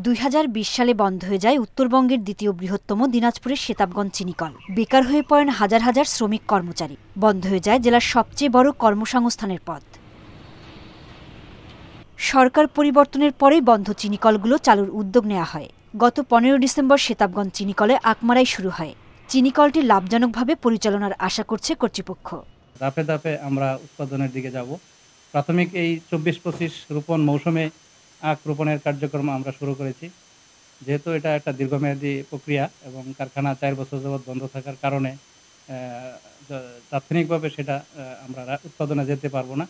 2020 সালে বন্ধ হয়ে যায় উত্তরবঙ্গের দ্বিতীয় বৃহত্তম দিনাজপুরের সেতাবগঞ্জ চিনিকল। বেকার হয়ে পড়েন হাজার হাজার শ্রমিক কর্মচারী। বন্ধ হয়ে যায় জেলার সবচেয়ে বড় কর্মসংস্থানের পথ। সরকার পরিবর্তনের পরেই বন্ধ চিনিকলগুলো চালুর উদ্যোগ নেওয়া হয়। গত 15 ডিসেম্বর সেতাবগঞ্জ চিনিকলে আখমারাই শুরু হয়। চিনিকলটি লাভজনকভাবে পরিচালনার আশা করছে কর্তৃপক্ষ। ধাপে ধাপে আমরা উৎপাদনের দিকে যাব। প্রাথমিক এই 24-25 রোপণ মৌসুমে আখ রোপণের কার্যক্রম আমরা শুরু করেছি। যেহেতু এটা একটা দীর্ঘমেয়াদী প্রক্রিয়া এবং কারখানা 4 বছর যাবৎ বন্ধ থাকার কারণে তাৎক্ষণিকভাবে সেটা আমরা উৎপাদনে যেতে পারবো না।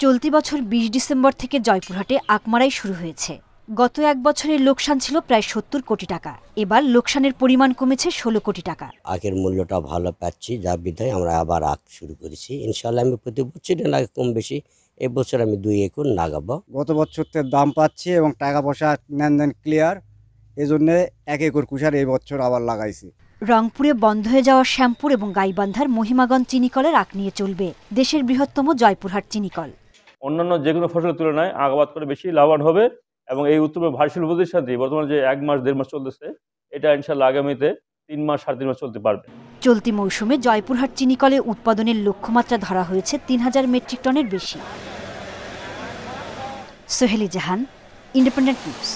চলতি বছর 20 ডিসেম্বর থেকে জয়পুরহাটে আখমারাই শুরু হয়েছে। গত 1 বছরের লোকসান ছিল প্রায় 70 কোটি টাকা। এবার লোকসানের পরিমাণ কমেছে 16 কোটি টাকা। আখের মূল্যটা ভালো পাচ্ছি, যা বিধায় আমরা আবার আখ শুরু করেছি। ইনশাআল্লাহ আমি প্রতি বছরই লাগে কম বেশি, এবছর আমি 2 একর লাগাবো। গত বছর দাম পাচ্ছি এবং টাকা পয়সা নেন ক্লিয়ার, এজন্য 1 একর কুশার এই বছর আবার লাগাইছি। রংপুরে বন্ধ হয়ে যাওয়া শ্যামপুর এবং গাইবান্ধার মহিমাগঞ্জ চিনিকলের আখ নিয়ে চলবে দেশের বৃহত্তম জয়পুরহাট চিনিকল। অন্যান্য যে কোনো ফসলের তুলনায় আখ আবাদ করে বেশি লাভবান হবে এবং এই উত্তরবঙ্গ ভারশিল্প প্রতিষ্ঠানটি বর্তমানে যে 1 মাস 1.5 মাস চলতেছে, এটা ইনশাআল্লাহ আগামীতে 3 মাস 3.5 মাস চলতে পারবে। চলতি মৌসুমে জয়পুরহাট চিনিকলে উৎপাদনের লক্ষ্যমাত্রা ধরা হয়েছে 3000 মেট্রিক টনের বেশি। সোহেলি জাহান, ইন্ডিপেন্ডেন্ট নিউজ।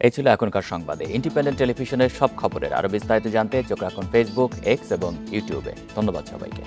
এই ছিল এখনকার সংবাদে। ইন্ডিপেন্ডেন্ট টেলিভিশনের সব খবরের আরো বিস্তারিত জানতে চোখ রাখুন ফেসবুক, এক্স এবং ইউটিউবে। ধন্যবাদ সবাইকে।